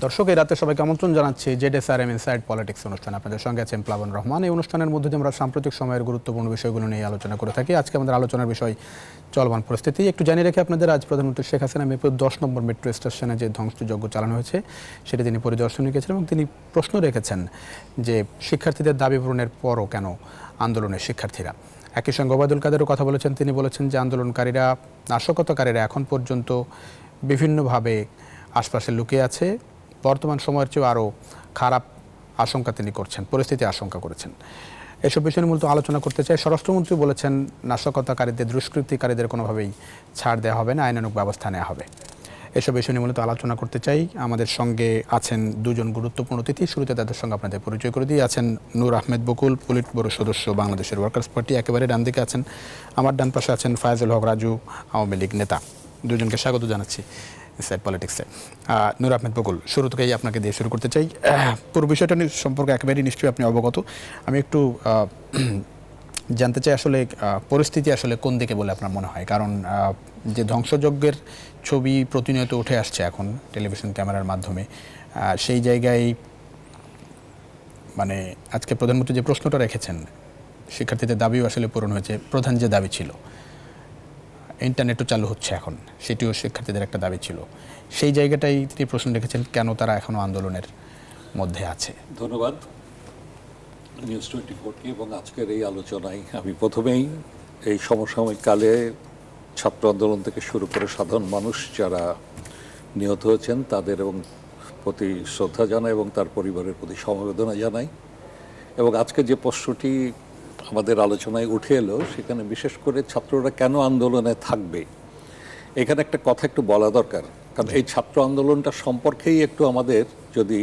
দর্শক, এই রাতে সবাইকে আমন্ত্রণ জানাচ্ছি জেডএসআরএম ইনসাইড পলিটিক্স অনুষ্ঠান। আপনাদের সঙ্গে আছেন প্লাবন রহমান। এই অনুষ্ঠানের মধ্যে আমরা সাম্প্রতিক সময়ের গুরুত্বপূর্ণ বিষয়গুলো নিয়ে আলোচনা করে থাকি। আজকে আমাদের আলোচনার বিষয় চলমান পরিস্থিতি। একটু জানিয়ে রেখে আপনাদের, আজ প্রধানমন্ত্রী শেখ হাসিনা মিরপুর 10 নম্বর মেট্রো স্টেশনে যে ধ্বংসযজ্ঞ চালানো হয়েছে সেটি তিনি পরিদর্শনে গেছেন এবং তিনি প্রশ্ন রেখেছেন যে শিক্ষার্থীদের দাবি পূরণের পরও কেন আন্দোলনের শিক্ষার্থীরা। একই সঙ্গে ওবায়দুল কাদেরও কথা বলেছেন। তিনি বলেছেন যে আন্দোলনকারীরা, নাশকতাকারীরা এখন পর্যন্ত বিভিন্নভাবে আশপাশে লুকিয়ে আছে। বর্তমান সময়ের চেয়েও আরও খারাপ আশঙ্কা তিনি করছেন, পরিস্থিতি আশঙ্কা করেছেন। এসব বিষয় নিয়ে মূলত আলোচনা করতে চাই। স্বরাষ্ট্রমন্ত্রী বলেছেন নাশকতাকারীদের, দুষ্কৃতিকারীদের কোনোভাবেই ছাড় দেওয়া হবে না, আইনানুগ ব্যবস্থা নেওয়া হবে। এসব বিষয় নিয়ে মূলত আলোচনা করতে চাই। আমাদের সঙ্গে আছেন দুজন গুরুত্বপূর্ণ অতিথি। শুরুতে তাদের সঙ্গে আপনাদের পরিচয় করে দিয়ে আছেন নূর আহমেদ বকুল, পলিট ব্যুরো সদস্য, বাংলাদেশের ওয়ার্কার্স পার্টি। একেবারে ডান দিকে আছেন, আমার ডান পাশে আছেন ফায়জুল হক রাজু, আওয়ামী লীগ নেতা। দুজনকে স্বাগত জানাচ্ছি ইনসাইড পলিটিক্সে। নূর আহমেদ বকুল, শুরু থেকেই আপনাকে দিয়ে শুরু করতে চাই। পুরো বিষয়টা সম্পর্কে একেবারেই নিশ্চয়ই আপনি অবগত। আমি একটু জানতে চাই আসলে পরিস্থিতি আসলে কোন দিকে বলে আপনার মনে হয়? কারণ যে ধ্বংসযজ্ঞের ছবি প্রতিনিয়ত উঠে আসছে এখন টেলিভিশন ক্যামেরার মাধ্যমে, সেই জায়গায় মানে আজকে প্রধানমন্ত্রী যে প্রশ্নটা রেখেছেন, শিক্ষার্থীদের দাবিও আসলে পূরণ হয়েছে। প্রধান যে দাবি ছিল, ইন্টারনেটও চালু হচ্ছে এখন, সেটিও শিক্ষার্থীদের একটা দাবি ছিল। সেই জায়গাটাই তিনি প্রশ্ন রেখেছেন, কেন তারা এখনও আন্দোলনের মধ্যে আছে। ধন্যবাদ নিউজ 24কে এবং আজকের এই আলোচনায়। আমি প্রথমেই এই সমসাময়িক কালে ছাত্র আন্দোলন থেকে শুরু করে সাধারণ মানুষ যারা নিহত হয়েছেন তাদের এবং প্রতি শ্রদ্ধা জানাই এবং তার পরিবারের প্রতি সমবেদনা জানাই। এবং আজকে যে প্রশ্নটি আমাদের আলোচনায় উঠে এলো, সেখানে বিশেষ করে ছাত্ররা কেন আন্দোলনে থাকবে, এখানে একটা কথা একটু বলা দরকার। কারণ এই ছাত্র আন্দোলনটা সম্পর্কেই একটু আমাদের যদি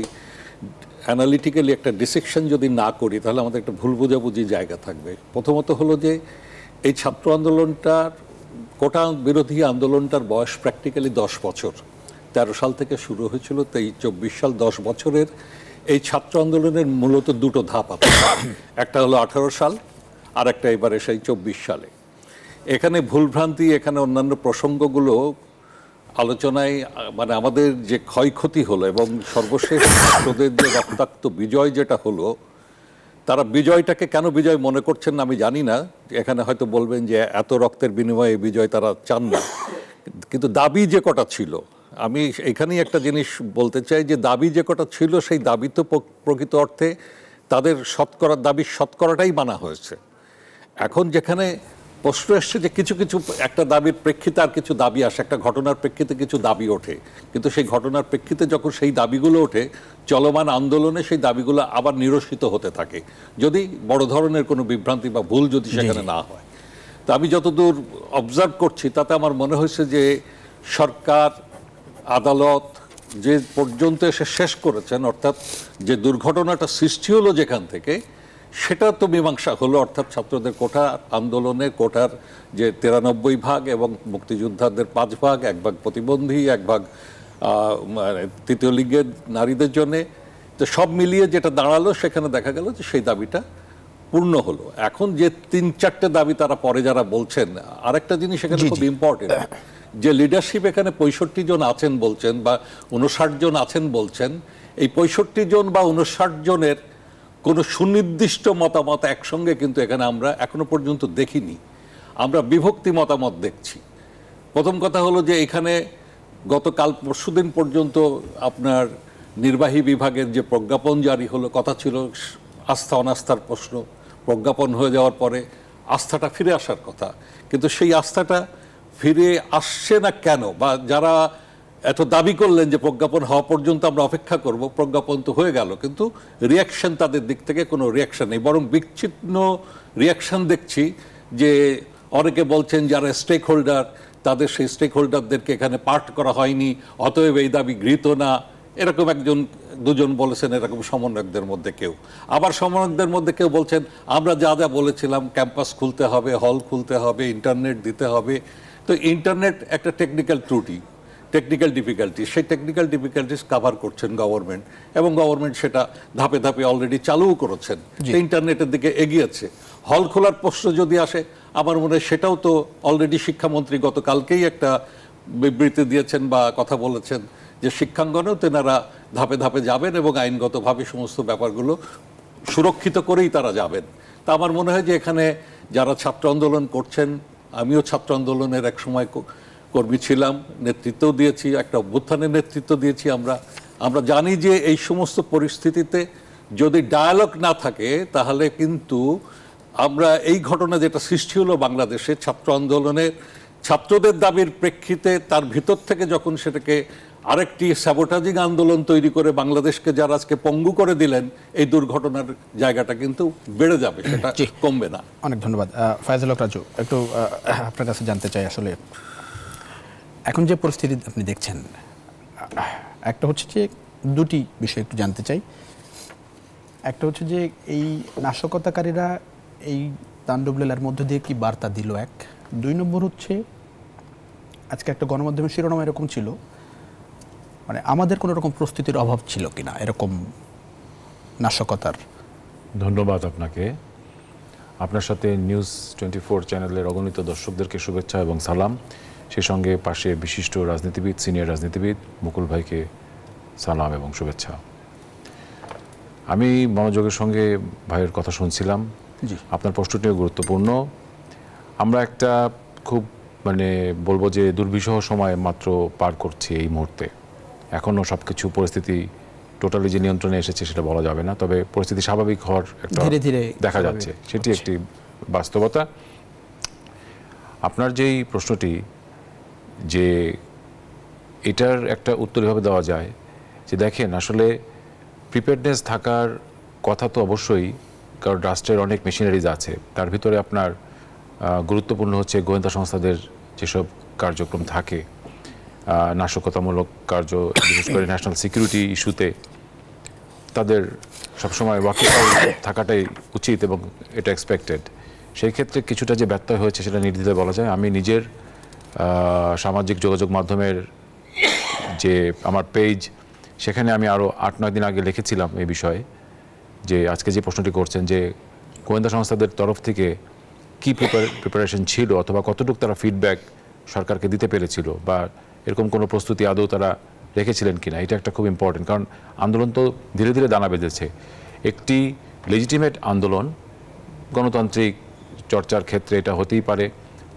অ্যানালিটিক্যালি একটা ডিসেকশন যদি না করি, তাহলে আমাদের একটা ভুল বোঝাবুঝি জায়গা থাকবে। প্রথমত হলো যে এই ছাত্র আন্দোলনটার, কোটা বিরোধী আন্দোলনটার বয়স প্র্যাকটিক্যালি 10 বছর। 13 সাল থেকে শুরু হয়েছিল, তো এই 24 সাল, 10 বছরের এই ছাত্র আন্দোলনের মূলত দুটো ধাপ আছে। একটা হলো 18 সাল, আর একটা এবারে সেই 24 সালে। এখানে ভুলভ্রান্তি, এখানে অন্যান্য প্রসঙ্গগুলো আলোচনায়, মানে আমাদের যে ক্ষয়ক্ষতি হলো এবং সর্বশেষ ছাত্রদের যে রক্তাক্ত বিজয় যেটা হলো, তারা বিজয়টাকে কেন বিজয় মনে করছেন না আমি জানি না। এখানে হয়তো বলবেন যে এত রক্তের বিনিময়ে বিজয় তারা চান না, কিন্তু দাবি যে কটা ছিল, আমি এখানেই একটা জিনিস বলতে চাই যে দাবি যে কটা ছিল, সেই দাবি তো প্রকৃত অর্থে তাদের শতকরার দাবির শতকরাটাই মানা হয়েছে। এখন যেখানে প্রশ্ন এসছে যে কিছু কিছু একটা দাবির প্রেক্ষিতে আর কিছু দাবি আসে, একটা ঘটনার প্রেক্ষিতে কিছু দাবি ওঠে, কিন্তু সেই ঘটনার প্রেক্ষিতে যখন সেই দাবিগুলো ওঠে, চলমান আন্দোলনে সেই দাবিগুলো আবার নিরসিত হতে থাকে, যদি বড় ধরনের কোনো বিভ্রান্তি বা ভুল যদি সেখানে না হয়। তো আমি যতদূর অবজার্ভ করছি তাতে আমার মনে হয়েছে যে সরকার, আদালত যে পর্যন্ত এসে শেষ করেছেন, অর্থাৎ যে দুর্ঘটনাটা সৃষ্টি হলো যেখান থেকে, সেটা তো মীমাংসা হলো। অর্থাৎ ছাত্রদের কোটা আন্দোলনের কোটার যে 93 ভাগ এবং মুক্তিযোদ্ধাদের 5 ভাগ, 1 ভাগ প্রতিবন্ধী, 1 ভাগ তৃতীয় লিঙ্গের নারীদের জন্যে, তো সব মিলিয়ে যেটা দাঁড়ালো, সেখানে দেখা গেল যে সেই দাবিটা পূর্ণ হলো। এখন যে 3-4টে দাবি তারা পরে যারা বলছেন, আরেকটা জিনিস এখানে খুব ইম্পর্টেন্ট, যে লিডারশিপ এখানে 65 জন আছেন বলছেন বা 59 জন আছেন বলছেন, এই 65 জন বা 59 জনের কোনো সুনির্দিষ্ট মতামত একসঙ্গে কিন্তু এখানে আমরা এখনো পর্যন্ত দেখিনি। আমরা বিভক্তি মতামত দেখছি। প্রথম কথা হলো যে এখানে গতকাল পরশুদিন পর্যন্ত আপনার নির্বাহী বিভাগের যে প্রজ্ঞাপন জারি হলো, কথা ছিল আস্থা অনাস্থার প্রশ্ন, প্রজ্ঞাপন হয়ে যাওয়ার পরে আস্থাটা ফিরে আসার কথা, কিন্তু সেই আস্থাটা ফিরে আসছে না কেন? বা যারা এত দাবি করলেন যে প্রজ্ঞাপন হওয়া পর্যন্ত আমরা অপেক্ষা করব, প্রজ্ঞাপন তো হয়ে গেল, কিন্তু রিয়াকশন তাদের দিক থেকে কোনো রিয়াকশন নেই, বরং বিচ্ছিন্ন রিয়াকশন দেখছি। যে অনেকে বলছেন যারা স্টেক হোল্ডার, তাদের সেই স্টেক হোল্ডারদেরকে এখানে পার্ট করা হয়নি, অতএব এই দাবি গৃহীত না, এরকম একজন দুজন বলেছেন, এরকম সমন্বয়কদের মধ্যে কেউ। আবার সমন্বয়কদের মধ্যে কেউ বলছেন আমরা যা যা বলেছিলাম, ক্যাম্পাস খুলতে হবে, হল খুলতে হবে, ইন্টারনেট দিতে হবে। তো ইন্টারনেট একটা টেকনিক্যাল ত্রুটি, টেকনিক্যাল ডিফিকাল্টি, সেই টেকনিক্যাল ডিফিকাল্টিস কাভার করছেন গভর্নমেন্ট, এবং গভর্নমেন্ট সেটা ধাপে ধাপে অলরেডি চালুও করেছেন, ইন্টারনেটের দিকে এগিয়েছে। হল খোলার প্রশ্ন যদি আসে, আমার মনে হয় সেটাও তো অলরেডি শিক্ষামন্ত্রী গতকালকেই একটা বিবৃতি দিয়েছেন বা কথা বলেছেন যে শিক্ষাঙ্গনেও তেনারা ধাপে ধাপে যাবেন এবং আইনগতভাবে সমস্ত ব্যাপারগুলো সুরক্ষিত করেই তারা যাবেন। তা আমার মনে হয় যে এখানে যারা ছাত্র আন্দোলন করছেন, আমিও ছাত্র আন্দোলনের এক সময় কর্মী ছিলাম, নেতৃত্বও দিয়েছি, একটা অভ্যুত্থানের নেতৃত্ব দিয়েছি। আমরা জানি যে এই সমস্ত পরিস্থিতিতে যদি ডায়ালগ না থাকে তাহলে কিন্তু আমরা এই ঘটনা যেটা সৃষ্টি হলো বাংলাদেশে ছাত্র আন্দোলনের ছাত্রদের দাবির প্রেক্ষিতে, তার ভিতর থেকে যখন সেটাকে আরেকটি স্যাবোটাজিং আন্দোলন তৈরি করে বাংলাদেশকে যারা আজকে পঙ্গু করে দিলেন, এই দুর্ঘটনার জায়গাটা কিন্তু বেড়ে যাবে, সেটা কমবে না। অনেক ধন্যবাদ। ফায়জুল হক রাজু, একটু আপনার কাছে জানতে চাই, আসলে এখন যে পরিস্থিতি আপনি দেখছেন, একটা হচ্ছে যে দুটি বিষয় একটু জানতে চাই। একটা হচ্ছে যে এই নাশকতাকারীরা এই তাণ্ডব লীলার মধ্য দিয়ে কি বার্তা দিল, এক। 2 নম্বর হচ্ছে আজকে একটা গণমাধ্যমের শিরোনাম এরকম ছিল, মানে আমাদের কোনো রকম প্রস্তুতির অভাব ছিল কিনা এরকম নাশকতার। ধন্যবাদ আপনাকে। আপনার সাথে নিউজ 24 চ্যানেলের অগণিত দর্শকদেরকে শুভেচ্ছা এবং সালাম। সেই সঙ্গে পাশে বিশিষ্ট রাজনীতিবিদ, সিনিয়র রাজনীতিবিদ মুকুল ভাইকে সালাম এবং শুভেচ্ছা। আমি মনোযোগের সঙ্গে ভাইয়ের কথা শুনছিলাম। আপনার প্রশ্নটিও গুরুত্বপূর্ণ। আমরা একটা খুব বলবো যে দুর্বিষহ সময় মাত্র পার করছি এই মুহূর্তে। এখনও সব কিছু পরিস্থিতি টোটালি যে নিয়ন্ত্রণে এসেছে সেটা বলা যাবে না, তবে পরিস্থিতি স্বাভাবিক হওয়ার একটা ধীরে ধীরে দেখা যাচ্ছে, সেটি একটি বাস্তবতা। আপনার যেই প্রশ্নটি, যে এটার একটা উত্তর এভাবে দেওয়া যায় যে দেখেন, আসলে প্রিপেয়ারনেস থাকার কথা তো অবশ্যই, কারণ রাষ্ট্রের অনেক মেশিনারিজ আছে, তার ভিতরে আপনার গুরুত্বপূর্ণ হচ্ছে গোয়েন্দা সংস্থাদের যেসব কার্যক্রম থাকে, নাশকতামূলক কার্য, বিশেষ করে ন্যাশনাল সিকিউরিটি ইস্যুতে তাদের সবসময় ওয়াকিবহাল থাকাটাই উচিত এবং এটা এক্সপেক্টেড। সেই ক্ষেত্রে কিছুটা যে ব্যত্যয় হয়েছে সেটা নির্দ্বিধায় বলা যায়। আমি নিজের সামাজিক যোগাযোগ মাধ্যমের যে আমার পেজ, সেখানে আমি আরও 8-9 দিন আগে লিখেছিলাম এই বিষয়ে, যে আজকে যে প্রশ্নটি করছেন যে গোয়েন্দা সংস্থাদের তরফ থেকে কী প্রিপারেশন ছিল অথবা কতটুকু তারা ফিডব্যাক সরকারকে দিতে পেরেছিল বা এরকম কোনো প্রস্তুতি আদৌ তারা রেখেছিলেন কিনা, এটা একটা খুব ইম্পর্টেন্ট। কারণ আন্দোলন তো ধীরে ধীরে দানা বেঁধেছে। একটি লেজিটিমেট আন্দোলন, গণতান্ত্রিক চর্চার ক্ষেত্রে এটা হতেই পারে,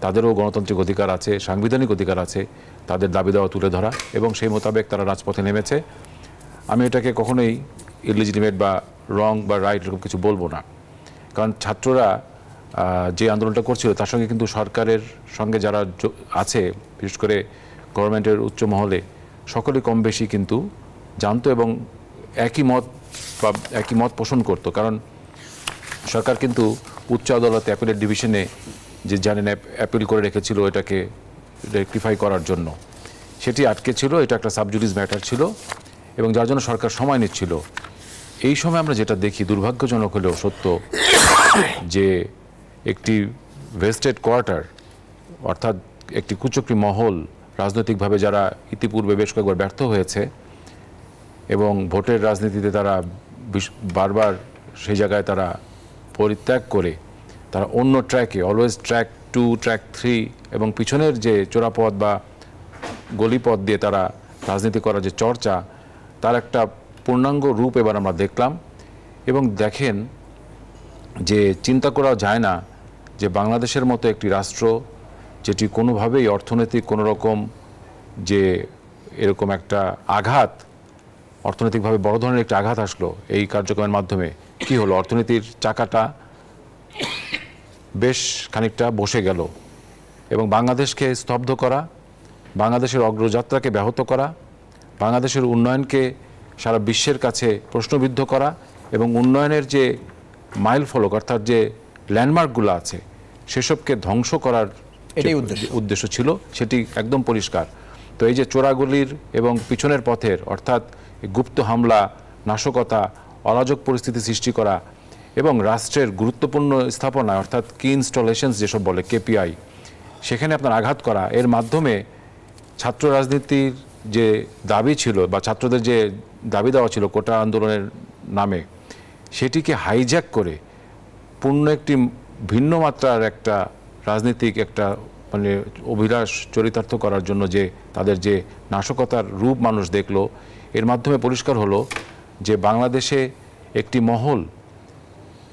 তাদেরও গণতান্ত্রিক অধিকার আছে, সাংবিধানিক অধিকার আছে তাদের দাবি দেওয়া তুলে ধরা, এবং সেই মোতাবেক তারা রাজপথে নেমেছে। আমি এটাকে কখনোই ইলিজিটিমেট বা রং বা রাইট এরকম কিছু বলবো না, কারণ ছাত্ররা যে আন্দোলনটা করছিল তার সঙ্গে কিন্তু সরকারের সঙ্গে যারা আছে, বিশেষ করে গভর্নমেন্টের উচ্চ মহলে, সকলেই কম বেশি কিন্তু জানতো এবং একই মত পোষণ করত। কারণ সরকার কিন্তু উচ্চ আদালতে অ্যাপিলেট ডিভিশনে যে জানেন অ্যাপিল করে রেখেছিল এটাকে রেকটিফাই করার জন্য, সেটি আটকে ছিল। এটা একটা সাবজুডিস ম্যাটার ছিল এবং যার জন্য সরকার সময় নিচ্ছিল। এই সময় আমরা যেটা দেখি, দুর্ভাগ্যজনক হলেও সত্য, যে একটি ভেস্টেড কোয়ার্টার, অর্থাৎ একটি কুচক্রী মহল, রাজনৈতিকভাবে যারা ইতিপূর্বে বেশ কয়েকবার ব্যর্থ হয়েছে এবং ভোটের রাজনীতিতে তারা বারবার সেই জায়গায় তারা পরিত্যাগ করে তারা অন্য ট্র্যাকে, অলওয়েজ ট্র্যাক 2, ট্র্যাক 3 এবং পিছনের যে চোরাপথ বা গলিপথ দিয়ে তারা রাজনীতি করার যে চর্চা, তার একটা পূর্ণাঙ্গ রূপ এবার আমরা দেখলাম। এবং দেখেন যে চিন্তা করা যায় না যে বাংলাদেশের মতো একটি রাষ্ট্র, যেটি কোনোভাবেই অর্থনৈতিক কোনো রকম যে এরকম একটা আঘাত, অর্থনৈতিকভাবে বড় ধরনের একটা আঘাত আসলো এই কার্যক্রমের মাধ্যমে, কি হলো, অর্থনীতির চাকাটা বেশ খানিকটা বসে গেল এবং বাংলাদেশকে স্তব্ধ করা, বাংলাদেশের অগ্রযাত্রাকে ব্যাহত করা, বাংলাদেশের উন্নয়নকে সারা বিশ্বের কাছে প্রশ্নবিদ্ধ করা এবং উন্নয়নের যে মাইল ফলক অর্থাৎ যে ল্যান্ডমার্কগুলো আছে সেসবকে ধ্বংস করার উদ্দেশ্য ছিল, সেটি একদম পরিষ্কার। তো এই যে চোরাগুলির এবং পিছনের পথের, অর্থাৎ গুপ্ত হামলা, নাশকতা, অরাজক পরিস্থিতি সৃষ্টি করা এবং রাষ্ট্রের গুরুত্বপূর্ণ স্থাপনায় অর্থাৎ কি ইনস্টলেশনস যেসব বলে কেপিআই, সেখানে আপনার আঘাত করা, এর মাধ্যমে ছাত্র রাজনীতির যে দাবি ছিল বা ছাত্রদের যে দাবি দেওয়া ছিল কোটা আন্দোলনের নামে, সেটিকে হাইজ্যাক করে পূর্ণ একটি ভিন্ন মাত্রার একটা রাজনীতিক একটা মানে অভিলাষ চরিতার্থ করার জন্য যে তাদের যে নাশকতার রূপ মানুষ দেখলো, এর মাধ্যমে পরিষ্কার হলো যে বাংলাদেশে একটি মহল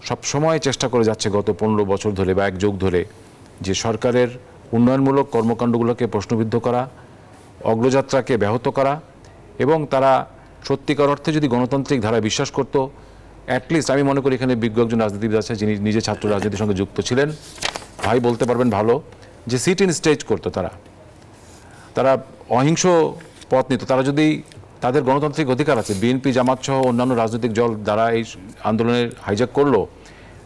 সবসময় চেষ্টা করে যাচ্ছে গত 15 বছর ধরে বা 1 যুগ ধরে যে সরকারের উন্নয়নমূলক কর্মকাণ্ডগুলোকে প্রশ্নবিদ্ধ করা, অগ্রযাত্রাকে ব্যাহত করা, এবং তারা সত্যিকার অর্থে যদি গণতান্ত্রিক ধারায় বিশ্বাস করতো, অ্যাটলিস্ট আমি মনে করি এখানে বিজ্ঞ একজন রাজনীতিবিদ আছে যিনি নিজে ছাত্র রাজনীতির সঙ্গে যুক্ত ছিলেন, ভাই বলতে পারবেন ভালো, যে সিট ইন স্টেজ করতো, তারা অহিংস পথ নিত। তারা যদি তাদের গণতান্ত্রিক অধিকার আছে, বিএনপি জামাত সহ অন্যান্য রাজনৈতিক দল দ্বারা এই আন্দোলনের হাইজ্যাক করলো,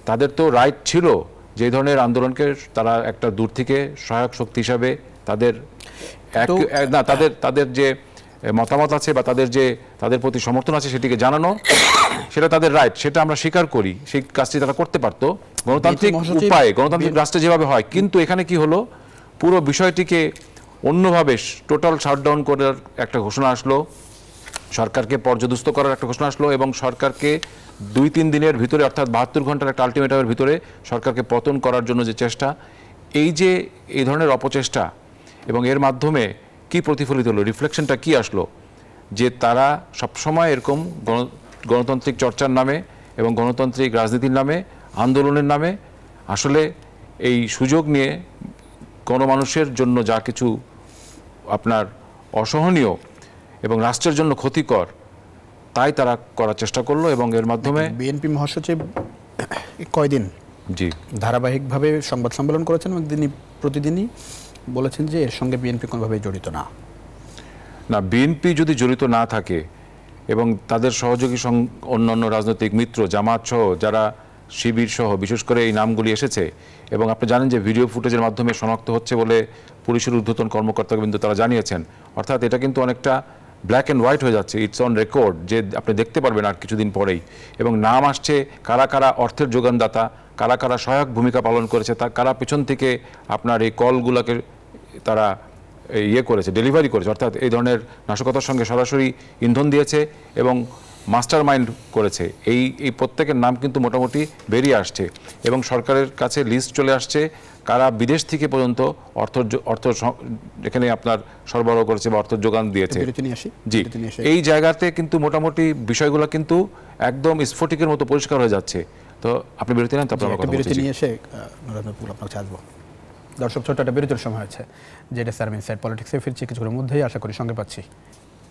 তাদের তো রাইট ছিল যে এই ধরনের আন্দোলনকে তারা একটা দূর থেকে সহায়ক শক্তি হিসাবে তাদের তাদের যে মতামত আছে বা তাদের প্রতি সমর্থন আছে সেটিকে জানানো, সেটা তাদের রাইট, সেটা আমরা স্বীকার করি। সেই কাজটি তারা করতে পারতো গণতান্ত্রিক উপায়ে, গণতান্ত্রিক রাষ্ট্রে যেভাবে হয়। কিন্তু এখানে কি হলো, পুরো বিষয়টিকে অন্যভাবে টোটাল শাটডাউন করার একটা ঘোষণা আসলো, সরকারকে পর্যদস্ত করার একটা ঘোষণা আসলো, এবং সরকারকে 2-3 দিনের ভিতরে, অর্থাৎ 72 ঘন্টার একটা আলটিমেটামের ভিতরে সরকারকে পতন করার জন্য যে চেষ্টা, এই ধরনের অপচেষ্টা, এবং এর মাধ্যমে কি প্রতিফলিত হলো, রিফ্লেকশনটা কি আসলো, যে তারা সবসময় এরকম গণতান্ত্রিক চর্চার নামে এবং গণতান্ত্রিক রাজনীতির নামে, আন্দোলনের নামে আসলে এই সুযোগ নিয়ে গণমানুষের জন্য যা কিছু আপনার অসহনীয় এবং রাষ্ট্রের জন্য ক্ষতিকর, তাই তারা করার চেষ্টা করলো। এবং এর মাধ্যমে বিএনপি মহাসচিব কয়দিন ধারাবাহিকভাবে সংবাদ সম্মেলন করেছেন এবং তিনি প্রতিদিনই বলেছেন যে এর সঙ্গে বিএনপি কোনোভাবেই জড়িত না। বিএনপি যদি জড়িত না থাকে এবং তাদের সহযোগী অন্যান্য রাজনৈতিক মিত্র জামাত সহ, যারা শিবির সহ, বিশেষ করে এই নামগুলি এসেছে, এবং আপনি জানেন যে ভিডিও ফুটেজের মাধ্যমে শনাক্ত হচ্ছে বলে পুলিশের ঊর্ধ্বতন কর্মকর্তা কিন্তু তারা জানিয়েছেন। অর্থাৎ এটা কিন্তু অনেকটা ব্ল্যাক অ্যান্ড হোয়াইট হয়ে যাচ্ছে, ইটস অন রেকর্ড, যে আপনি দেখতে পারবেন আর কিছুদিন পরেই। এবং নাম আসছে কারা কারা অর্থের যোগানদাতা, কারা কারা সহায়ক ভূমিকা পালন করেছে, কারা পেছন থেকে আপনার এই কলগুলোকে তারা করেছে, ডেলিভারি করেছে, অর্থাৎ এই ধরনের নাশকতার সঙ্গে সরাসরি ইন্ধন দিয়েছে এবং মাস্টার মাইন্ড করেছে। এই প্রত্যেকের নাম কিন্তু মোটামুটি বেরিয়ে আসছে, এবং সরকারের কাছে লিস্ট চলে আসছে কারা বিদেশ থেকে পর্যন্ত অর্থ এখানে আপনার সরবরাহ করেছে বা অর্থ যোগান দিয়েছে। জি, এই জায়গাতে কিন্তু মোটামুটি বিষয়গুলো কিন্তু একদম স্ফটিকের মতো পরিষ্কার হয়ে যাচ্ছে। তো আপনি বিরতি নেন, তারপর আমরা বিরতি নিয়ে এসে আপনাকে আসবো। দর্শক, ছোট্ট একটা বিরতির সময় হয়েছে। জেডএসআরএম ইনসাইড পলিটিক্সে ফিরছি কিছুক্ষণের মধ্যেই, আশা করি সঙ্গে পাচ্ছি।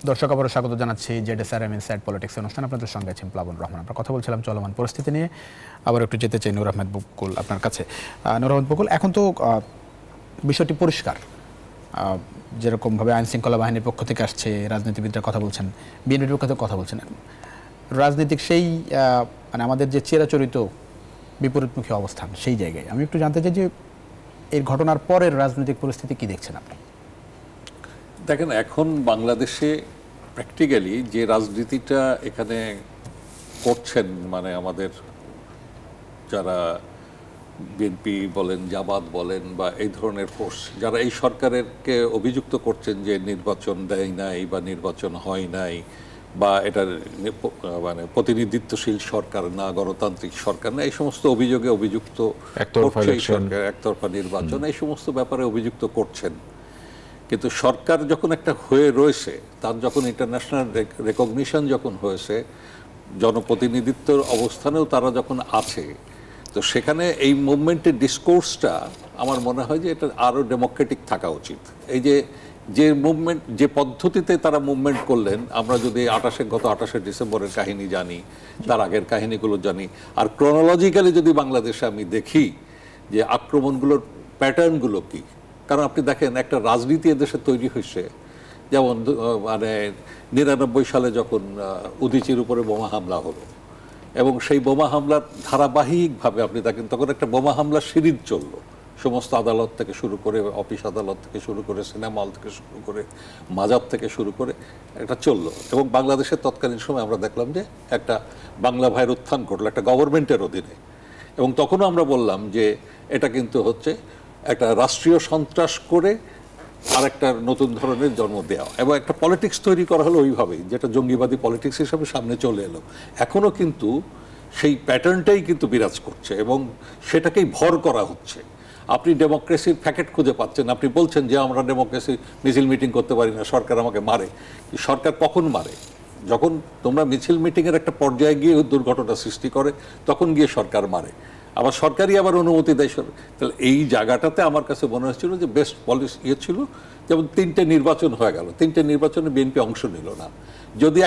দর্শক, আবারও স্বাগত জানাচ্ছি জেডএসআরএম ইনসাইড পলিটিক্স অনুষ্ঠান। আপনাদের সঙ্গে আছেন প্লাবন রহমান। আমরা কথা বলছিলাম চলমান পরিস্থিতি নিয়ে। আবার একটু যেতে চাই নূর আহমেদ বকুল আপনার কাছে। নূর আহমেদ বকুল, এখন তো বিষয়টি পরিষ্কার, যেরকমভাবে আইন শৃঙ্খলা বাহিনীর পক্ষ থেকে আসছে, রাজনীতিবিদরা কথা বলছেন, বিএনপির পক্ষ থেকে কথা বলছেন, রাজনীতিক সেই মানে আমাদের যে চিরাচরিত বিপরীতমুখী অবস্থান, সেই জায়গায় আমি একটু জানতে চাই যে এই ঘটনার পরের রাজনৈতিক পরিস্থিতি কি দেখছেন আপনি? দেখেন, এখন বাংলাদেশে প্র্যাকটিক্যালি যে রাজনীতিটা এখানে করছেন, মানে আমাদের যারা বিএনপি বলেন, জামাত বলেন, বা এই ধরনের ফোর্স যারা এই সরকারকে অভিযুক্ত করছেন যে নির্বাচন দেয় নাই বা নির্বাচন হয় নাই, বা এটার মানে প্রতিনিধিত্বশীল সরকার না, গণতান্ত্রিক সরকার না, এই সমস্ত অভিযোগে অভিযুক্ত করছে এই সরকার, একতরফা নির্বাচন, এই সমস্ত ব্যাপারে অভিযুক্ত করছেন। কিন্তু সরকার যখন একটা হয়ে রয়েছে, তার যখন ইন্টারন্যাশনাল রেকগনিশন যখন হয়েছে, জনপ্রতিনিধিত্বের অবস্থানেও তারা যখন আছে, তো সেখানে এই মুভমেন্টের ডিসকোর্সটা আমার মনে হয় যে এটা আরও ডেমোক্রেটিক থাকা উচিত। এই যে মুভমেন্ট, যে পদ্ধতিতে তারা মুভমেন্ট করলেন, আমরা যদি গত 28শে ডিসেম্বরের কাহিনী জানি, তার আগের কাহিনীগুলো জানি, আর ক্রোনোলজিক্যালি যদি বাংলাদেশে আমি দেখি যে আক্রমণগুলোর প্যাটার্নগুলো কি। কারণ আপনি দেখেন, একটা রাজনীতি এদেশে তৈরি হয়েছে, যেমন মানে 99 সালে যখন উদীচীর উপরে বোমা হামলা হলো, এবং সেই বোমা হামলার ধারাবাহিকভাবে আপনি দেখেন তখন একটা বোমা হামলার সিরিজ চললো, সমস্ত আদালত থেকে শুরু করে, অফিস আদালত থেকে শুরু করে, সিনেমা হল থেকে শুরু করে, মাজার থেকে শুরু করে একটা চললো। এবং বাংলাদেশের তৎকালীন সময় আমরা দেখলাম যে একটা বাংলা ভাইয়ের উত্থান ঘটলো একটা গভর্নমেন্টের অধীনে, এবং তখনও আমরা বললাম যে এটা কিন্তু হচ্ছে একটা রাষ্ট্রীয় সন্ত্রাস করে আর একটা নতুন ধরনের জন্ম দেওয়া, এবং একটা পলিটিক্স তৈরি করা হলো ওইভাবেই, যেটা জঙ্গিবাদী পলিটিক্স হিসাবে সামনে চলে এলো। এখনও কিন্তু সেই প্যাটার্নটাই কিন্তু বিরাজ করছে এবং সেটাকেই ভর করা হচ্ছে। আপনি ডেমোক্রেসির প্যাকেট খুঁজে পাচ্ছেন, আপনি বলছেন যে আমরা ডেমোক্রেসি মিছিল মিটিং করতে পারি না, সরকার আমাকে মারে। সরকার কখন মারে? যখন তোমরা মিছিল মিটিংয়ের একটা পর্যায়ে গিয়ে দুর্ঘটনা সৃষ্টি করে তখন গিয়ে সরকার মারে, আবার সরকারই আবার অনুমতি দেয়। তাহলে এই জায়গাটাতে আমার কাছে মনে হচ্ছিল যে বেস্ট পলিসি ছিল, যেমন 3টে নির্বাচন হয়ে গেল, 3টে নির্বাচনে বিএনপি অংশ নিল না। যদি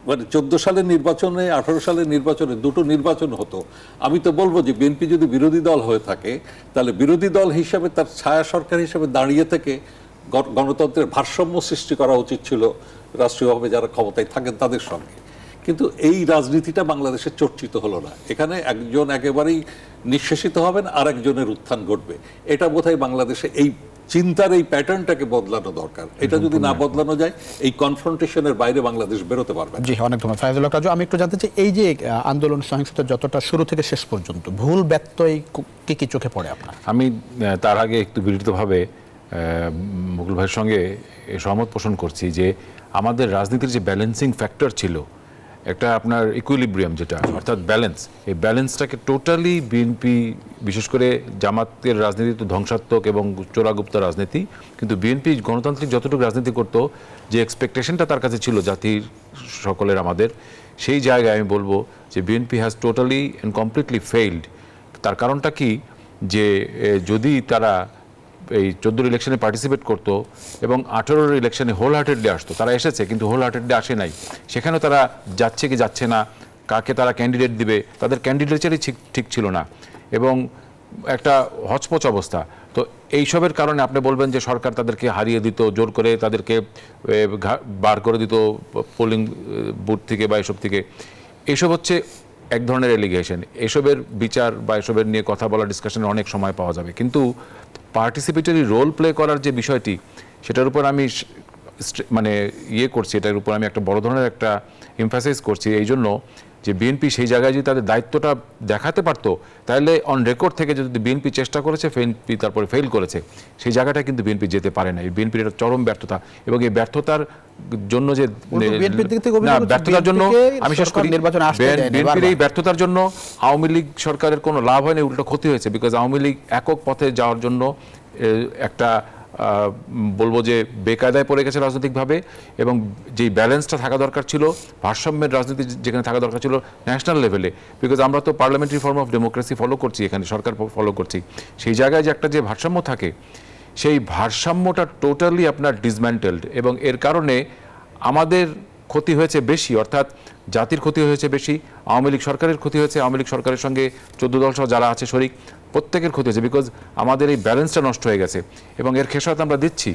মানে 14 সালের নির্বাচনে 18 সালের নির্বাচনে 2টো নির্বাচন হতো, আমি তো বলবো যে বিএনপি যদি বিরোধী দল হয়ে থাকে তাহলে বিরোধী দল হিসাবে তার ছায়া সরকার হিসাবে দাঁড়িয়ে থেকে গণতন্ত্রের ভারসাম্য সৃষ্টি করা উচিত ছিল রাষ্ট্রীয়ভাবে যারা ক্ষমতায় থাকেন তাদের সঙ্গে। কিন্তু এই রাজনীতিটা বাংলাদেশে চর্চিত হলো না। এখানে একজন একেবারেই নিঃশেষিত হবেন আর একজনের উত্থান ঘটবে। এটা বোধহয় বাংলাদেশে এই চিন্তার এই প্যাটার্নটাকে বদলানো দরকার। এটা যদি না বদলানো যায় এই কনফ্রন্টেশনের বাইরে বাংলাদেশ বেরোতে পারবে না। জি, অনেক ধন্যবাদ ফায়জুল হক রাজু। আমি একটু জানতে চাই, এই যে আন্দোলন সহিংসতা যতটা শুরু থেকে শেষ পর্যন্ত ভুল ব্যত্যয় কি কি চোখে পড়ে আপনার? আমি তার আগে একটু বিরতভাবে মুকুল ভাইয়ের সঙ্গে সহমত পোষণ করছি যে আমাদের রাজনীতির যে ব্যালেন্সিং ফ্যাক্টর ছিল, একটা আপনার ইকুইলিব্রিয়াম যেটা অর্থাৎ ব্যালেন্স, এই ব্যালেন্সটাকে টোটালি বিএনপি, বিশেষ করে জামাতের রাজনীতি তো ধ্বংসাত্মক এবং চোরাগুপ্ত রাজনীতি, কিন্তু বিএনপি গণতান্ত্রিক যতটুকু রাজনীতি করতো, যে এক্সপেকটেশনটা তার কাছে ছিল জাতির সকলের আমাদের, সেই জায়গায় আমি বলবো যে BNP has totally and completely failed. তার কারণটা কি, যে যদি তারা এই 14 ইলেকশনে পার্টিসিপেট করতো এবং 18 ইলেকশনে হোল হার্টেডলি আসতো, তারা এসেছে কিন্তু হোল হার্টেডলি আসে নাই, সেখানেও তারা যাচ্ছে কি যাচ্ছে না, কাকে তারা ক্যান্ডিডেট দিবে, তাদের ক্যান্ডিডেটারই ঠিক ছিল না এবং একটা হচপচ অবস্থা। তো এইসবের কারণে আপনি বলবেন যে সরকার তাদেরকে হারিয়ে দিত, জোর করে তাদেরকে বার করে দিত পোলিং বুথ থেকে বা এসব থেকে, এইসব হচ্ছে এক ধরনের এলিগেশন। এসবের বিচার বা এসবের নিয়ে কথা বলা, ডিসকাশনে অনেক সময় পাওয়া যাবে, কিন্তু পার্টিসিপেটরি রোল প্লে করার যে বিষয়টি, সেটার উপর আমি মানে করছি, এটার উপর আমি একটা বড় ধরনের একটা এমফাসাইজ করছি, এই জন্য যে বিএনপি সেই জায়গায় যদি তাদের দায়িত্বটা দেখাতে পারতো, তাহলে অন রেকর্ড থেকে যদি বিএনপি চেষ্টা করেছে, বিএনপি তারপরে ফেল করেছে, সেই জায়গাটা কিন্তু বিএনপি যেতে পারে না। এই বিএনপির একটা চরম ব্যর্থতা, এবং এই ব্যর্থতার জন্য যে ব্যর্থতার জন্য আমি শেষ করি, বিএনপির এই ব্যর্থতার জন্য আওয়ামী লীগ সরকারের কোনো লাভ হয়নি, উল্টো ক্ষতি হয়েছে। বিকজ আওয়ামী লীগ একক পথে যাওয়ার জন্য একটা বলবো যে বেকায়দায় পড়ে গেছে রাজনৈতিকভাবে, এবং যেই ব্যালেন্সটা থাকা দরকার ছিল, ভারসাম্যের রাজনীতি যেখানে থাকা দরকার ছিল ন্যাশনাল লেভেলে, বিকজ আমরা তো parliamentary form of democracy follow করছি, এখানে সরকার ফলো করছি, সেই জায়গায় যে একটা যে ভারসাম্য থাকে, সেই ভারসাম্যটা টোটালি আপনার ডিসম্যান্টেলড, এবং এর কারণে আমাদের ক্ষতি হয়েছে বেশি, অর্থাৎ জাতির ক্ষতি হয়েছে বেশি, আওয়ামী লীগ সরকারের ক্ষতি হয়েছে, আওয়ামী লীগ সরকারের সঙ্গে 14 দল সহ যারা আছে শরিক, প্রত্যেকের ক্ষতি হয়েছে, বিকজ আমাদের এই ব্যালেন্সটা নষ্ট হয়ে গেছে, এবং এর খেসারত আমরা দিচ্ছি।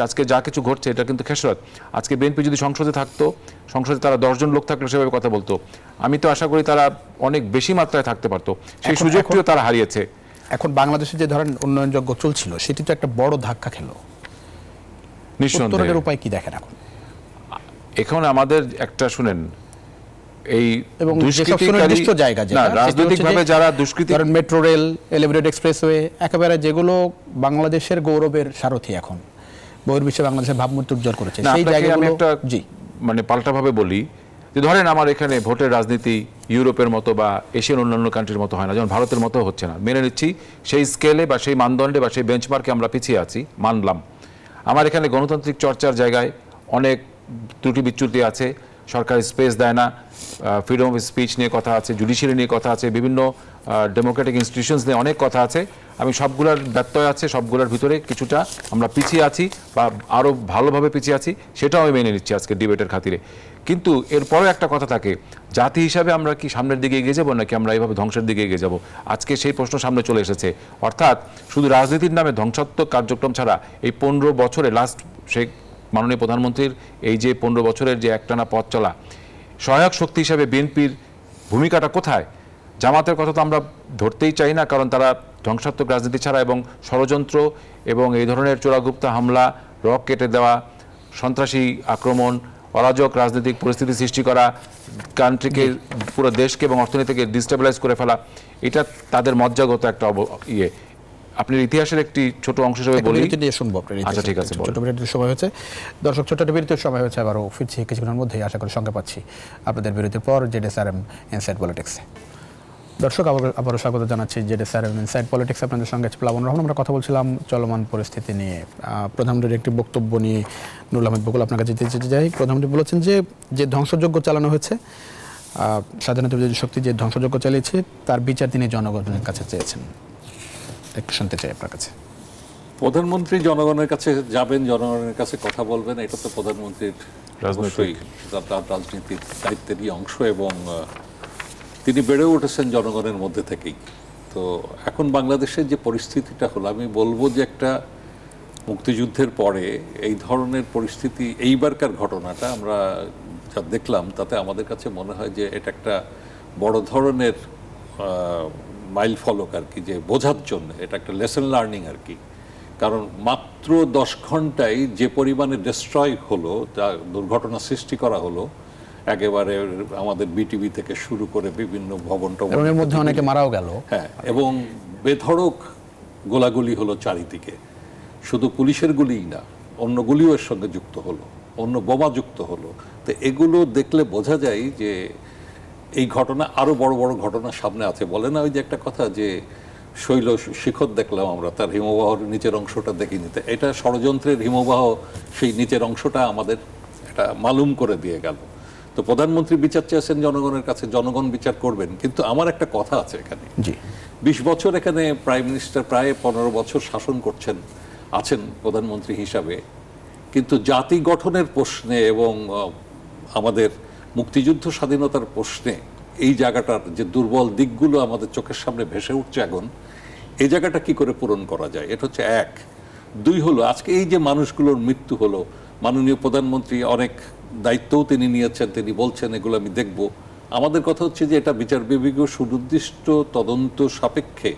আজকে যা কিছু ঘটছে এটা কিন্তু খেসারত। আজকে বিএনপি যদি সংসদে থাকতো, সংসদে তারা 10 জন লোক থাকলে সেভাবে কথা বলতো, আমি তো আশা করি তারা অনেক বেশি মাত্রায় থাকতে পারতো, সেই সুযোগটিও তারা হারিয়েছে। এখন বাংলাদেশে যে ধরেন উন্নয়নযোগ্য চলছিল, সেটি তো একটা বড় ধাক্কা খেলো, নিঃসন্দেহে উপায় কি দেখেন এখন? এখন আমাদের একটা শুনেন, এই এবং নির্দিষ্ট জায়গা যেটা রাজনৈতিকভাবে যারা দুষ্কৃতি, ধরেন মেট্রো রেল, এলিভেটেড এক্সপ্রেসওয়ে, একেবারে যেগুলো বাংলাদেশের গৌরবের সারথি, এখন বহির্বিশ্বে বাংলাদেশের ভাবমূর্তি উজ্জ্বল করেছে, সেই জায়গায় আমি একটা মানে পাল্টাভাবে বলি যে ধরেন আমার এখানে ভোটের রাজনীতি ইউরোপের মতো বা এশিয়ান অন্যান্য কান্ট্রির মতো হয় না, যেমন ভারতের মতো হচ্ছে না, মেনে নিচ্ছি, সেই স্কেলে বা সেই মানদণ্ডে বা সেই বেঞ্চমার্কে আমরা পিছিয়ে আছি, মানলাম। আমার এখানে গণতান্ত্রিক চর্চার জায়গায় অনেক ত্রুটি বিচ্যুতি আছে, সরকার স্পেস দেয় না, ফ্রিডম অফ স্পিচ নিয়ে কথা আছে, জুডিশিয়ারি নিয়ে কথা আছে, বিভিন্ন ডেমোক্রেটিক ইনস্টিটিউশনস নিয়ে অনেক কথা আছে। আমি সবগুলোর ব্যত্যয় আছে, সবগুলোর ভিতরে কিছুটা আমরা পিছিয়ে আছি বা আরও ভালোভাবে পিছিয়ে আছি, সেটাও আমি মেনে নিচ্ছি আজকে ডিবেটের খাতিরে। কিন্তু এরপরেও একটা কথা থাকে, জাতি হিসাবে আমরা কি সামনের দিকে এগিয়ে যাবো নাকি আমরা এইভাবে ধ্বংসের দিকে এগিয়ে যাব? আজকে সেই প্রশ্ন সামনে চলে এসেছে। অর্থাৎ শুধু রাজনীতির নামে ধ্বংসাত্মক কার্যক্রম ছাড়া এই 15 বছরে লাস্ট সেই মাননীয় প্রধানমন্ত্রীর এই যে 15 বছরের যে একটানা পথ চলা, সহায়ক শক্তি হিসাবে বিএনপির ভূমিকাটা কোথায়? জামাতের কথা তো আমরা ধরতেই চাই না, কারণ তারা ধ্বংসাত্মক রাজনীতি ছাড়া এবং ষড়যন্ত্র এবং এই ধরনের চোরাগুপ্তা হামলা, রক কেটে দেওয়া, সন্ত্রাসী আক্রমণ, অরাজক রাজনৈতিক পরিস্থিতি সৃষ্টি করা, কান্ট্রিকে, পুরো দেশকে এবং অর্থনীতিকে ডিস্টেবিলাইজ করে ফেলা, এটা তাদের মজ্জাগত একটা আপনার ইতিহাসের একটি ছোট অংশ হিসেবে বলি। আচ্ছা ঠিক আছে, ছোট বিরতির সময় হয়েছে দর্শক, ছোট বিরতির সময় হয়েছে, আবারও ফিরছি কিছুক্ষণের মধ্যেই, আশা করি সঙ্গে পাচ্ছি আপনাদের বিরতির পর জেডএসআরএম ইনসাইড পলিটিক্সে। দর্শক আবারও স্বাগত জানাচ্ছি ZSRM ইনসাইড পলিটিক্স। আপনাদের সঙ্গে আছে প্লাবন রহমান। আমরা কথা বলছিলাম চলমান পরিস্থিতি নিয়ে। প্রধানমন্ত্রীর একটি বক্তব্য নিয়ে নুরুল আহমেদ বকুল আপনার কাছে যেতে চাই। প্রধানমন্ত্রী বলেছেন যে ধ্বংসযজ্ঞ চালানো হয়েছে, স্বাধীনতা বিরোধী শক্তি যে ধ্বংসযজ্ঞ চালিয়েছে তার বিচার তিনি জনগণের কাছে চেয়েছেন। একটু শুনতে চাই আপনার কাছে। প্রধানমন্ত্রী জনগণের কাছে যাবেন, জনগণের কাছে কথা বলবেন, এটা তো প্রধানমন্ত্রীর তার রাজনীতির দায়িত্বেরই অংশ এবং তিনি বেড়ে উঠেছেন জনগণের মধ্যে থেকেই। তো এখন বাংলাদেশের যে পরিস্থিতিটা হলো, আমি বলবো যে একটা মুক্তিযুদ্ধের পরে এই ধরনের পরিস্থিতি, এইবারকার ঘটনাটা আমরা যা দেখলাম তাতে আমাদের কাছে মনে হয় যে এটা একটা বড় ধরনের মাইল ফলক আর কি, যে বোঝার জন্য এটা একটা লেসন লার্নিং আর কি। কারণ মাত্র 10 ঘন্টায় যে পরিমাণে ডিস্ট্রয় হলো, যা দুর্ঘটনা সৃষ্টি করা হলো, একেবারে আমাদের বিটিভি থেকে শুরু করে বিভিন্ন ভবন টবন, এর মধ্যে অনেকে মারাও গেল। হ্যাঁ, এবং বেধড়ক গোলাগুলি হলো চারিদিকে। শুধু পুলিশের গুলিই না, অন্য গুলিও এর সঙ্গে যুক্ত হলো, অন্য বোমা যুক্ত হলো। তো এগুলো দেখলে বোঝা যায় যে এই ঘটনা আরো বড় বড় ঘটনা সামনে আছে। বলে না ওই যে একটা কথা যে শৈল শিখর দেখলাম আমরা, তার হিমবাহর নিচের অংশটা দেখিনি। তো এটা ষড়যন্ত্রের হিমবাহ, সেই নিচের অংশটা আমাদের এটা মালুম করে দিয়ে গেল। তো প্রধানমন্ত্রী বিচার চেয়েছেন জনগণের কাছে, জনগণ বিচার করবেন। কিন্তু আমার একটা কথা আছে এখানে, 20 বছর এখানে প্রাইম মিনিস্টার, প্রায় 15 বছর শাসন করছেন, আছেন প্রধানমন্ত্রী হিসাবে, কিন্তু জাতি গঠনের প্রশ্নে এবং আমাদের মুক্তিযুদ্ধ স্বাধীনতার প্রশ্নে এই জায়গাটার যে দুর্বল দিকগুলো আমাদের চোখের সামনে ভেসে উঠছে এখন, এই জায়গাটা কি করে পূরণ করা যায়, এটা হচ্ছে 1। 2 হলো আজকে এই যে মানুষগুলোর মৃত্যু হলো, মাননীয় প্রধানমন্ত্রী অনেক দায়িত্বও তিনি নিয়েছেন, তিনি বলছেন এগুলো আমি দেখব। আমাদের কথা হচ্ছে যে এটা বিচার বিভাগীয় সুনির্দিষ্ট তদন্ত সাপেক্ষে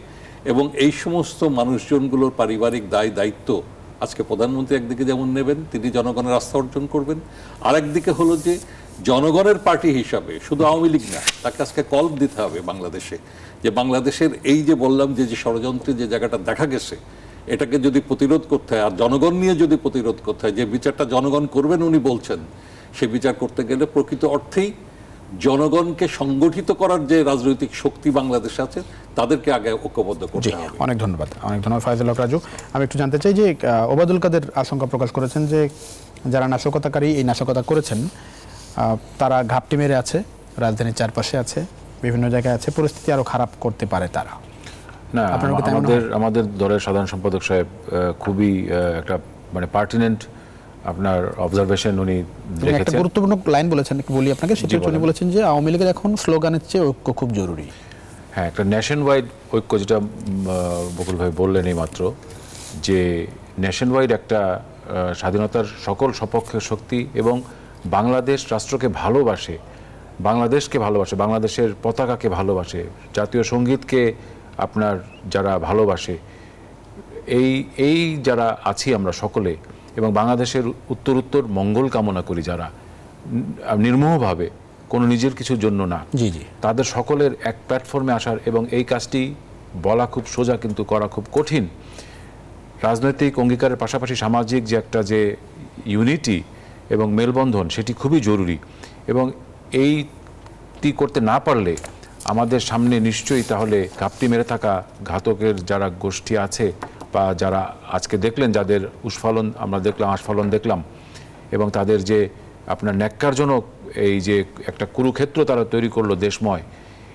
এবং এই সমস্ত মানুষজনগুলোর পারিবারিক দায়িত্ব আজকে প্রধানমন্ত্রী একদিকে যেমন নেবেন, তিনি জনগণের আস্থা অর্জন করবেন, আরেকদিকে হলো যে জনগণের পার্টি হিসাবে শুধু আওয়ামী লীগ না, তাকে আজকে কল দিতে হবে বাংলাদেশে, যে বাংলাদেশের এই যে বললাম যে ষড়যন্ত্রে যে জায়গাটা দেখা গেছে, এটাকে যদি প্রতিরোধ করতে হয়, আর জনগণ নিয়ে যদি প্রতিরোধ করতে হয়, যে বিচারটা জনগণ করবেন উনি বলছেন, সে বিচার করতে গেলে প্রকৃত অর্থেই জনগণকে সংগঠিত করার যে রাজনৈতিক শক্তি বাংলাদেশে আছে তাদেরকে আগে ঐক্যবদ্ধ করতে হবে। অনেক ধন্যবাদ ফায়জুল হক রাজু। আমি একটু জানতে চাই যে ওবায়দুল কাদের আশঙ্কা প্রকাশ করেছেন যে যারা নাশকতাকারী, এই নাশকতা করেছেন, তারা ঘাপটি মেরে আছে, রাজধানীর চারপাশে আছে, বিভিন্ন জায়গায় আছে, পরিস্থিতি আরো খারাপ করতে পারে তারা। না, আমাদের দলের সাধারণ সম্পাদক সাহেব খুবই একটা মানে পার্টিনেন্ট আপনার অবজারভেশন উনি রেখেছেন। একটা গুরুত্বপূর্ণ লাইন বলেছেন, বলি আপনাকে, সেটা উনি বলেছেন যে আওয়ামী লীগের এখন স্লোগানের চেয়ে ঐক্য খুব জরুরি। হ্যাঁ, একটা ন্যাশন ওয়াইড ঐক্য, যেটা বকুল ভাই বললেন এই মাত্র, যে ন্যাশন ওয়াইড একটা স্বাধীনতার সকল সপক্ষের শক্তি এবং বাংলাদেশ রাষ্ট্রকে ভালোবাসে, বাংলাদেশকে ভালোবাসে, বাংলাদেশের পতাকাকে ভালোবাসে, জাতীয় সঙ্গীতকে আপনার যারা ভালোবাসে, এই যারা আছি আমরা সকলে, এবং বাংলাদেশের উত্তর মঙ্গল কামনা করি যারা, নির্মোহভাবে কোনো নিজের কিছুর জন্য না, তাদের সকলের এক প্ল্যাটফর্মে আসার, এবং এই কাজটি বলা খুব সোজা কিন্তু করা খুব কঠিন। রাজনৈতিক অঙ্গীকারের পাশাপাশি সামাজিক যে একটা যে ইউনিটি এবং মেলবন্ধন, সেটি খুবই জরুরি। এবং এইটি করতে না পারলে আমাদের সামনে নিশ্চয়ই তাহলে ঘাপটি মেরে থাকা ঘাতকের যারা গোষ্ঠী আছে, বা যারা আজকে দেখলেন যাদের উস্ফলন আমরা দেখলাম, আস্ফলন দেখলাম, এবং তাদের যে আপনার ন্যাক্কারজনক এই যে একটা কুরুক্ষেত্র তারা তৈরি করলো দেশময়,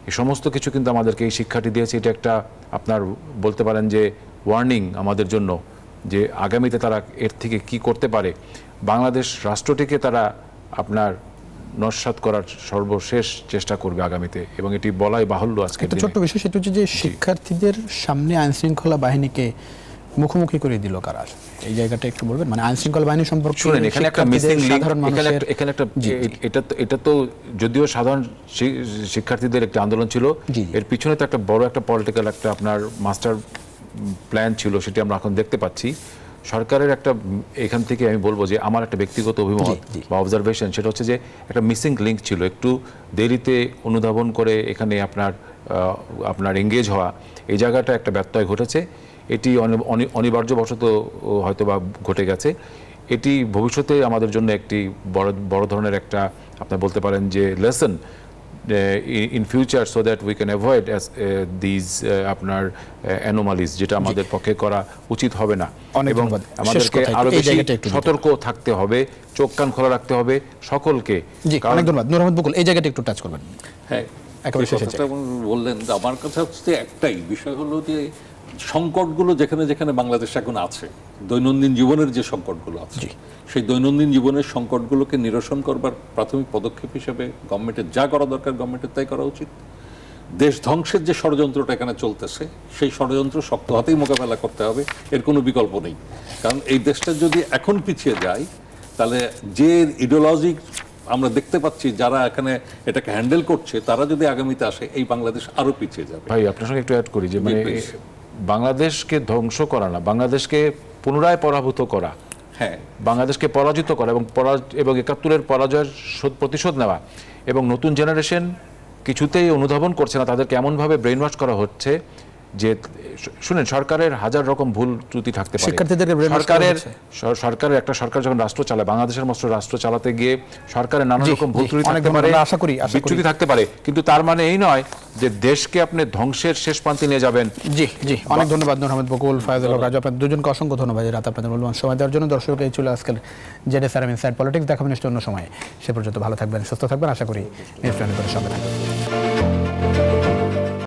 এই সমস্ত কিছু কিন্তু আমাদেরকে এই শিক্ষাটি দিয়েছে। এটা একটা আপনার বলতে পারেন যে ওয়ার্নিং আমাদের জন্য, যে আগামীতে তারা এর থেকে কি করতে পারে। বাংলাদেশ রাষ্ট্রটিকে তারা আপনার নস্যাৎ করার সর্বশেষ চেষ্টা করবে আগামীতে, এবং এটি বলাই বাহুল্য। আজকে একটা ছোট্ট বিষয়, সেটা হচ্ছে যে শিক্ষার্থীদের সামনে আইন শৃঙ্খলা বাহিনীকে মুখোমুখি করে দিল কারা, এই জায়গাটা একটু বলবেন? মানে আইন শৃঙ্খলা বাহিনী সম্পর্কে শুনেন, এখানে একটা মিসিং লিংক, এখানে একটা এটা তো যদিও সাধারণ শিক্ষার্থীদের একটা আন্দোলন ছিল, এর পিছনে তো একটা বড় একটা পলিটিক্যাল একটা আপনার মাস্টার প্ল্যান ছিল, সেটি আমরা এখন দেখতে পাচ্ছি। সরকারের একটা এখান থেকে আমি বলবো যে আমার একটা ব্যক্তিগত অভিমত বা অবজারভেশন, সেটা হচ্ছে যে একটা মিসিং লিঙ্ক ছিল, একটু দেরিতে অনুধাবন করে এখানে আপনার এঙ্গেজ হওয়া, এই জায়গাটা একটা ব্যত্যয় ঘটেছে। এটি অনিবার্যবশত হয়তো বা ঘটে গেছে। এটি ভবিষ্যতে আমাদের জন্য একটি বড় ধরনের একটা আপনার বলতে পারেন যে lesson, in future so that we can avoid these আপনার অ্যানোমালিজ, যেটা আমাদের পক্ষে করা উচিত হবে না। অনেক এবং ধন্যবাদ। আমাদেরকে শেষ কথা, আরো এই বেশি জায়গাটা একটু সতর্ক থাকতে হবে, চোখ কান খোলা রাখতে হবে সকলকে। জি, অনেক ধন্যবাদ। নূর আহমেদ বকুল, এই জায়গাটা একটু টাচ করবেন। হ্যাঁ, একেবারে এই শেষে কথাটা বললেন, আমার কথা হচ্ছে একটাই বিষয় হলো যে সংকটগুলো যেখানে যেখানে বাংলাদেশ এখন আছে, দৈনন্দিন জীবনের যে সংকটগুলো আছে, সেই দৈনন্দিন জীবনের সংকটগুলোকে নিরসন করবার প্রাথমিক পদক্ষেপ হিসেবে গভর্নমেন্টের যা করা দরকার গভর্নমেন্টের তাই করা উচিত। দেশ ধ্বংসের যে ষড়যন্ত্রটা এখানে চলতেছে, সেই ষড়যন্ত্র শক্ত হাতেই মোকাবেলা করতে হবে, এর কোনো বিকল্প নেই। কারণ এই দেশটা যদি এখন পিছিয়ে যায়, তাহলে যে ইডিওলজি আমরা দেখতে পাচ্ছি যারা এখানে এটাকে হ্যান্ডেল করছে, তারা যদি আগামীতে আসে, এই বাংলাদেশ আরো পিছিয়ে যাবে। ভাই আপনার সঙ্গে একটু অ্যাড করি যে মানে বাংলাদেশকে ধ্বংস করা না, বাংলাদেশকে পুনরায় পরাভূত করা, হ্যাঁ, বাংলাদেশকে পরাজিত করা এবং ৭১-এর পরাজয়ের প্রতিশোধ নেওয়া। এবং নতুন জেনারেশন কিছুতেই অনুধাবন করছে না, তাদেরকে এমনভাবে ব্রেইন ওয়াশ করা হচ্ছে যে, শুনেন, সরকারের হাজার রকম ভুল ত্রুটি থাকতে পারে, সরকারের একটা সরকার যখন রাষ্ট্র চালায়, বাংলাদেশের মতো রাষ্ট্র চালাতে গিয়ে সরকারের নানা রকম ভুল ত্রুটি থাকতে পারে, বিচ্যুতি থাকতে পারে, কিন্তু তার মানে এই নয় যে দেশকে আপনি ধ্বংসের শেষ প্রান্তে নিয়ে যাবেন। জি জি, অনেক ধন্যবাদ নূর আহমেদ বকুল, ফয়জুল হক রাজু, আপনাদের দুজনকে অসংখ্য ধন্যবাদ রাত আপনাদের মূল্যবান সময় দেওয়ার জন্য। দর্শক, এই ছিল আজকের জেডএসআরএম ইনসাইড পলিটিক্স। দেখাবেন নিশ্চয় অন্য সময়। সে পর্যন্ত ভালো থাকবেন, সুস্থ থাকবেন, আশা করি নিউজ টোয়েন্টির সঙ্গে থাকবেন।